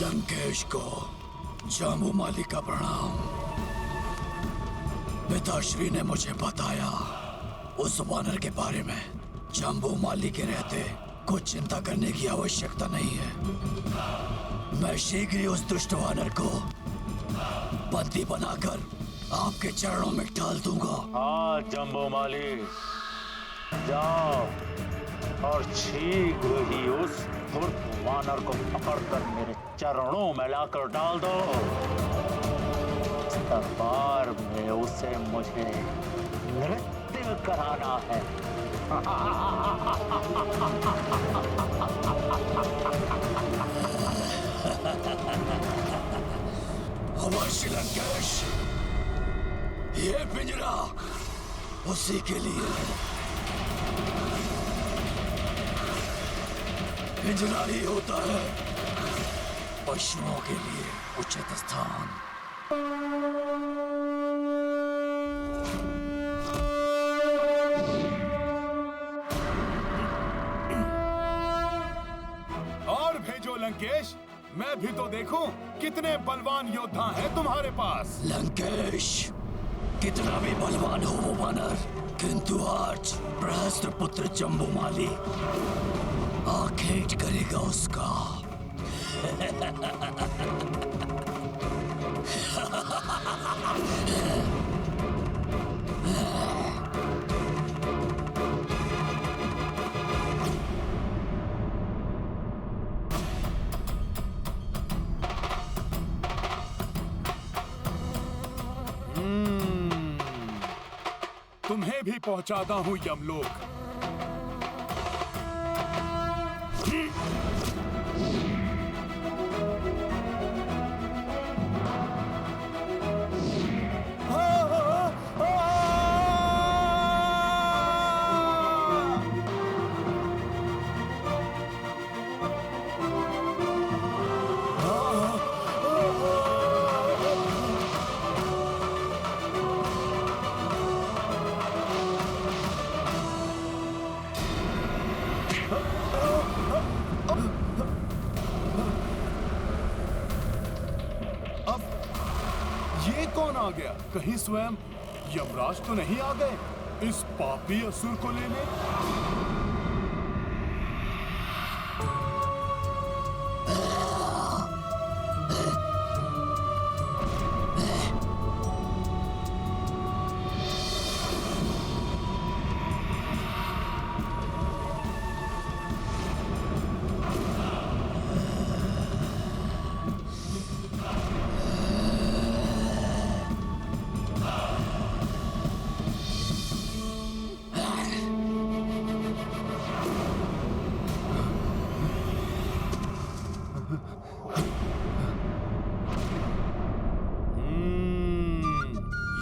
लंकेश को जाम्बूमाली का प्रणाम। पिताश्री ने मुझे बताया उस वानर के बारे में। जाम्बूमाली के रहते कुछ चिंता करने की आवश्यकता नहीं है। मैं शीघ्र ही उस दुष्ट वानर को बंदी बनाकर आपके चरणों में डाल दूंगा। हाँ जाम्बूमाली, जाओ और शीघ्र ही उस धूर्त वानर को पकड़कर मेरे चरणों में लाकर डाल दो। इस दरबार में उसे मुझे नृत्य कराना है। अवश्य लंकेश, ये पिंजरा उसी के लिए है। पिंजरा ही होता है पशुओं के लिए उचित स्थान। और भेजो लंकेश, मैं भी तो देखूं कितने बलवान योद्धा हैं तुम्हारे पास। लंकेश, कितना भी बलवान हो वो वानर, किंतु आज बृहस्त्र पुत्र जाम्बूमाली आखेट करेगा उसका। तुम्हें भी पहुंचाता हूं यमलोक। कौन आ गया? कहीं स्वयं यमराज तो नहीं आ गए इस पापी असुर को लेने?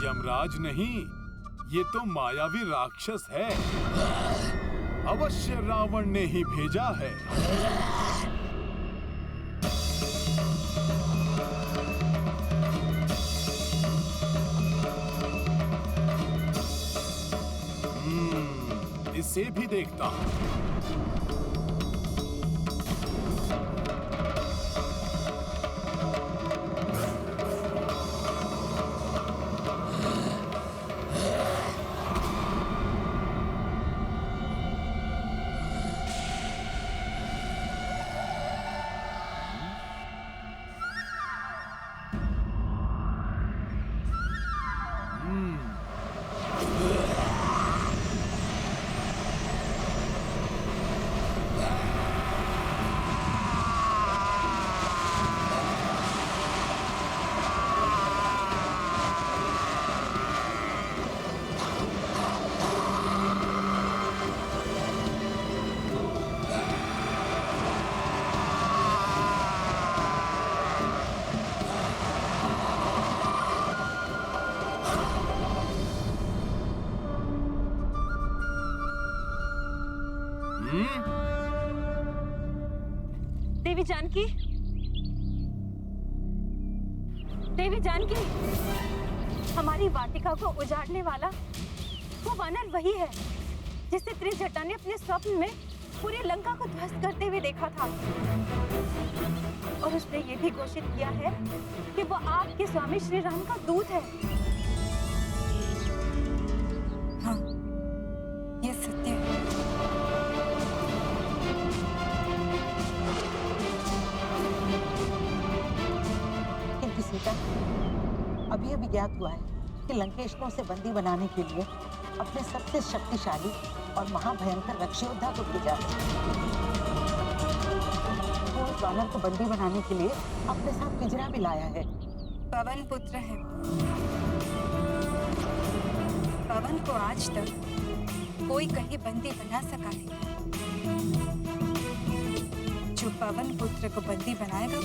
यमराज नहीं, ये तो मायावी राक्षस है। अवश्य रावण ने ही भेजा है। इसे भी देखता हूं। देवी जानकी, देवी जानकी, हमारी वाटिका को उजाड़ने वाला वो वानर वही है जिसे त्रिजटा ने अपने स्वप्न में पूरे लंका को ध्वस्त करते हुए देखा था। और उसने ये भी घोषित किया है कि वो आपके स्वामी श्री राम का दूत है। हाँ, ये सत्य है। किंतु सीता, अभी अभी ज्ञात हुआ है कि लंकेशनों से बंदी बनाने के लिए अपने सबसे शक्तिशाली और महाभयंकर रक्षयोद्धा को भेजा है। वो उस वानर को बंदी बनाने के लिए अपने साथ पिंजरा भी लाया है। पवन पुत्र है। पवन को आज तक कोई कहीं बंदी बना सका नहीं। जो पवन पुत्र को बंदी बनाएगा,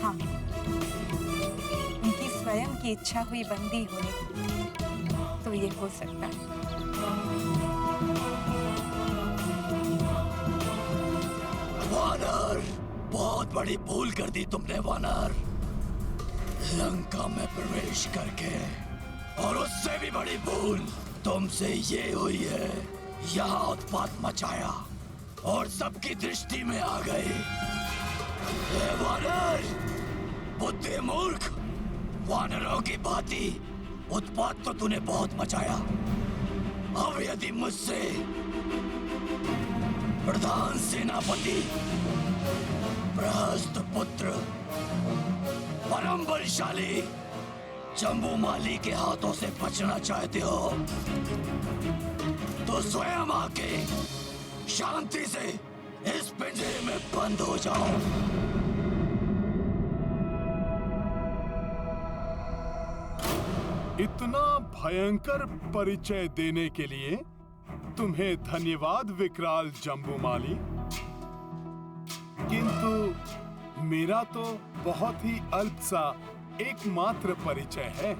हाँ, उनकी स्वयं की इच्छा हुई बंदी होने तो ये हो सकता है। वानर, बहुत बड़ी भूल कर दी तुमने वानर। लंका में प्रवेश करके, और उससे भी बड़ी भूल तुमसे ये हुई है, यहाँ उत्पात मचाया और सबकी दृष्टि में आ गए। ए वानर, बुद्धि मूर्ख, वानरों की भांति उत्पात तो तूने बहुत मचाया। अब यदि मुझसे प्रधान सेनापति प्रहस्त पुत्र परम बलशाली जम्बूमाली के हाथों से बचना चाहते हो तो स्वयं आके शांति से इस पिंजरे में बंद हो जाओ। इतना भयंकर परिचय देने के लिए तुम्हें धन्यवाद विकराल जम्बूमाली। किंतु मेरा तो बहुत ही अल्प सा एकमात्र परिचय है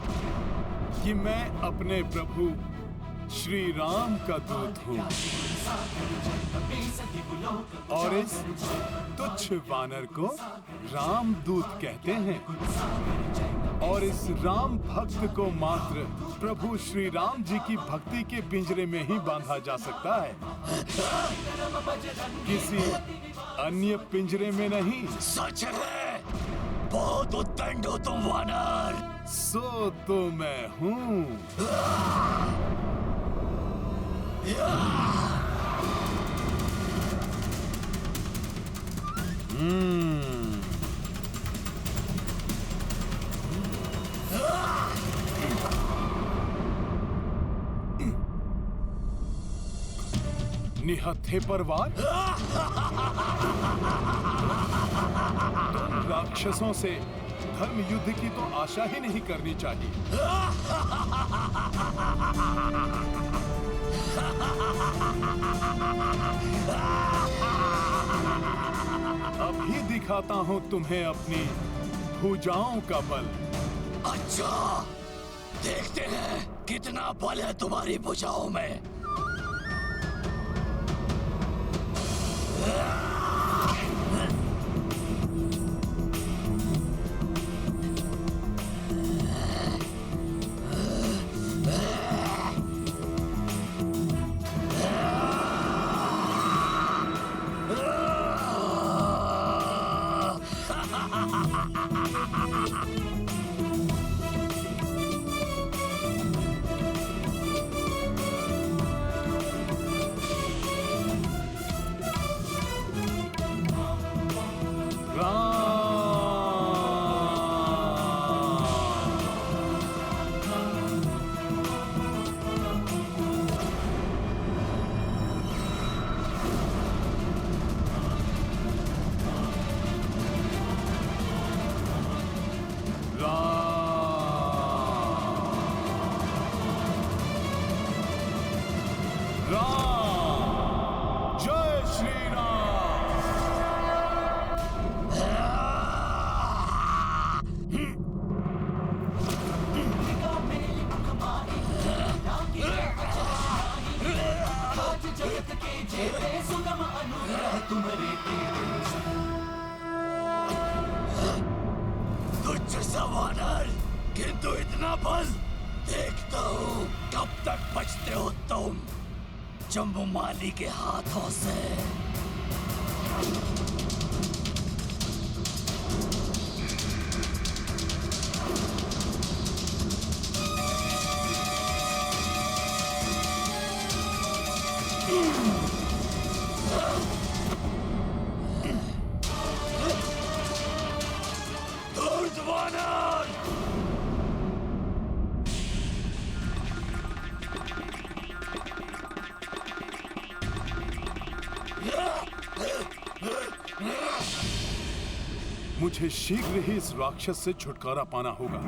कि मैं अपने प्रभु श्री राम का दूत हूँ और इस तुच्छ वानर को राम दूत कहते हैं। और इस राम भक्त को मात्र प्रभु श्री राम जी की भक्ति के पिंजरे में ही बांधा जा सकता है, किसी अन्य पिंजरे में नहीं। सच है, बहुत उद्दंड हो तुम वानर। सो तो मैं हूँ। निहत्थे परवार, तुम राक्षसों से धर्म युद्ध की तो आशा ही नहीं करनी चाहिए। अभी दिखाता हूँ तुम्हें अपनी भुजाओं का बल। अच्छा, देखते हैं कितना बल है तुम्हारी भुजाओं में। तुच्छ सा वानर, किंतु इतना बल। देखता हूँ कब तक बचते हो तुम। जम्बूमाली के हाथों से। मुझे शीघ्र ही इस राक्षस से छुटकारा पाना होगा।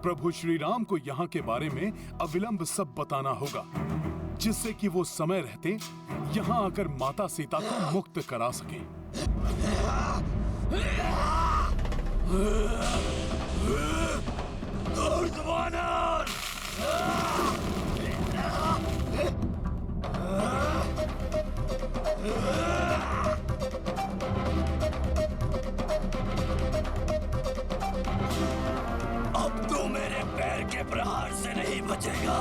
प्रभु श्री राम को यहाँ के बारे में अविलंब सब बताना होगा, जिससे कि वो समय रहते यहाँ आकर माता सीता को मुक्त करा सके। अब तू मेरे पैर के प्रहार से नहीं बचेगा।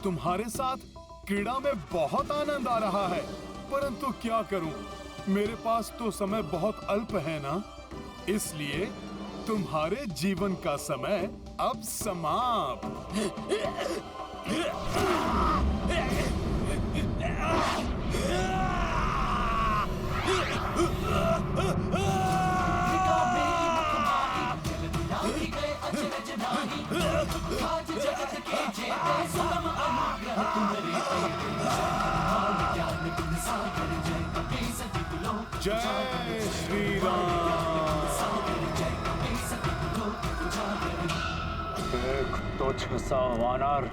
तुम्हारे साथ क्रीड़ा में बहुत आनंद आ रहा है, परंतु क्या करूं, मेरे पास तो समय बहुत अल्प है ना, इसलिए तुम्हारे जीवन का समय अब समाप्त। जय श्री राम। एक तुझ सा वानर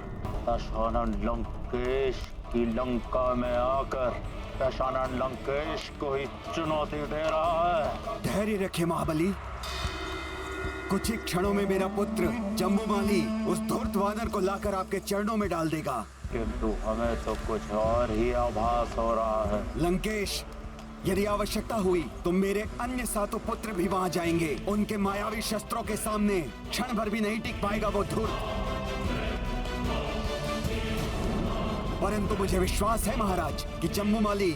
दशानन लंकेश की लंका में आकर दशानन लंकेश को ही चुनौती दे रहा है। धैर्य रखे महाबली, कुछ ही क्षणों में मेरा पुत्र जम्बूमाली उस धूर्त वानर को लाकर आपके चरणों में डाल देगा। किंतु हमें तो कुछ और ही आभास हो रहा है। लंकेश, यदि आवश्यकता हुई तो मेरे अन्य 7 पुत्र भी वहां जाएंगे। उनके मायावी शस्त्रों के सामने क्षण भर भी नहीं टिक पाएगा वो धूर्त। परंतु मुझे विश्वास है महाराज कि जम्बूमाली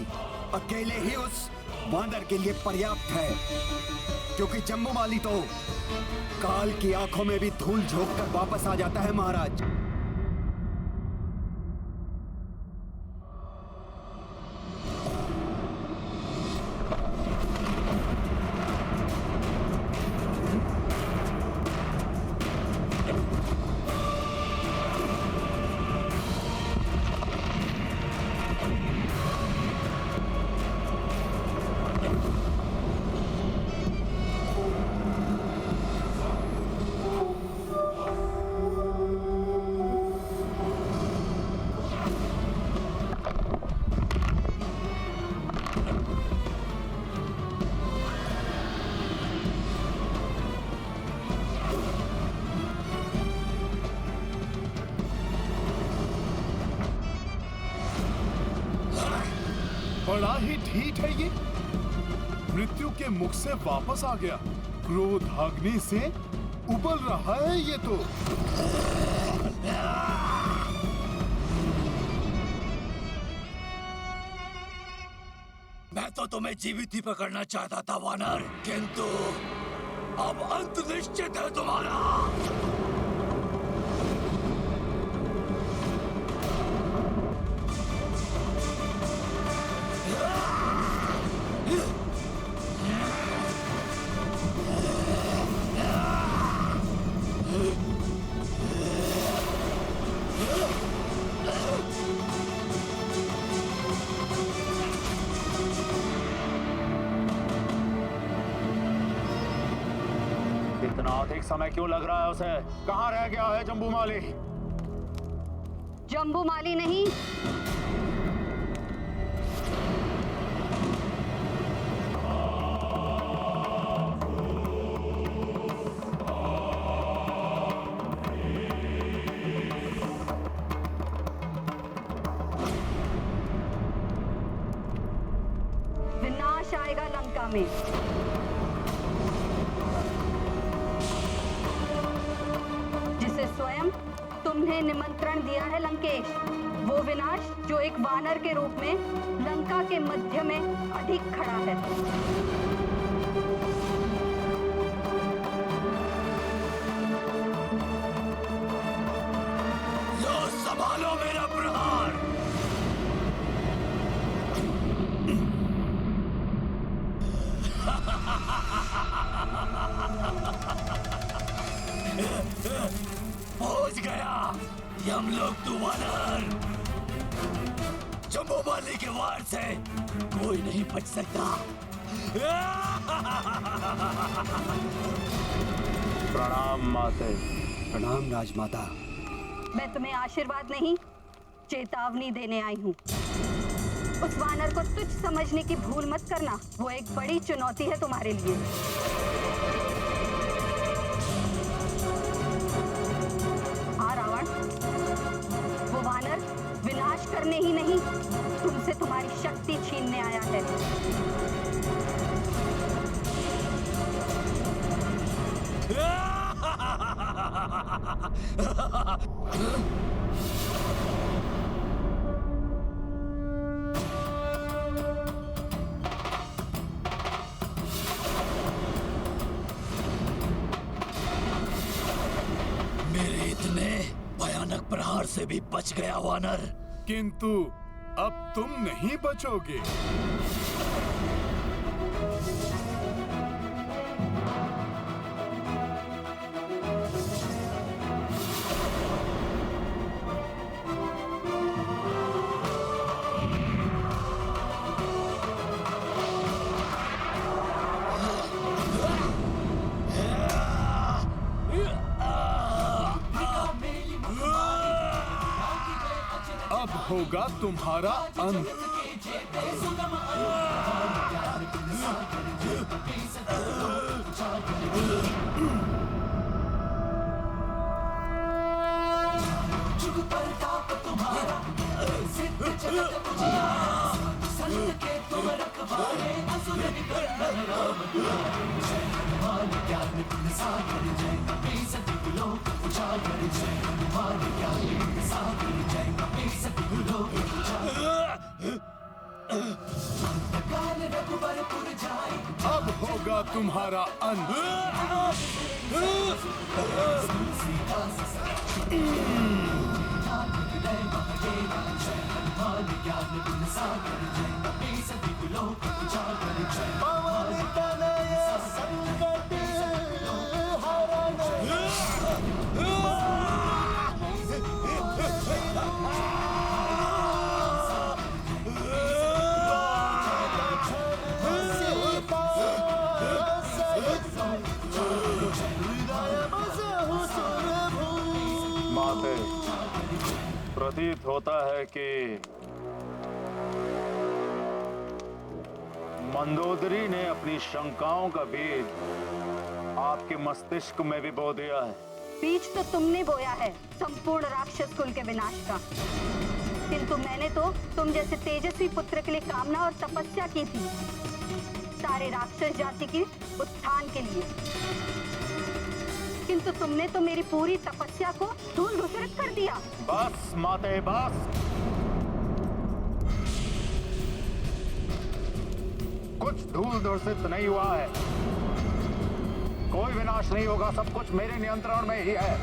अकेले ही उस वानर के लिए पर्याप्त है, क्योंकि जम्बूमाली तो काल की आंखों में भी धूल झोंक कर वापस आ जाता है महाराज। बड़ा ही ढीठ है ये, मृत्यु के मुख से वापस आ गया। क्रोधाग्नि से उबल रहा है ये तो। मैं तो तुम्हें जीवित ही पकड़ना चाहता था वानर, किंतु अब अंत निश्चित है तुम्हारा। इतना अधिक समय क्यों लग रहा है उसे? कहाँ रह गया है जम्बूमाली? जम्बूमाली नहीं, में। जिसे स्वयं तुमने निमंत्रण दिया है लंकेश, वो विनाश जो एक वानर के रूप में लंका के मध्य में अधिक खड़ा है। लो संभालो मेरा प्रहार। पहुंच गया यमलोक तू वानर। जम्बूमाली के वार से कोई नहीं बच सकता। प्रणाम माते। प्रणाम राजमाता। मैं तुम्हें आशीर्वाद नहीं, चेतावनी देने आई हूँ। उस वानर को तुच्छ समझने की भूल मत करना, वो एक बड़ी चुनौती है तुम्हारे लिए। हाँ रावण, वो वानर विनाश करने ही नहीं, तुमसे तुम्हारी शक्ति छीनने आया है। मेरे इतने भयानक प्रहार से भी बच गया वानर। किंतु अब तुम नहीं बचोगे। अब होगा तुम्हारा अंत। अब होगा तुम्हारा अंत। माते, प्रतीत होता है कि मंदोदरी ने अपनी शंकाओं का बीज आपके मस्तिष्क में भी बो दिया है। बीज तो तुमने बोया है संपूर्ण राक्षस कुल के विनाश का, किंतु मैंने तो तुम जैसे तेजस्वी पुत्र के लिए कामना और तपस्या की थी, सारे राक्षस जाति के उत्थान के लिए। किंतु तुमने तो मेरी पूरी तपस्या को धूल धूसरित कर दिया। बस माते बस। कुछ धूल धूसित नहीं हुआ है, कोई विनाश नहीं होगा, सब कुछ मेरे नियंत्रण में ही है।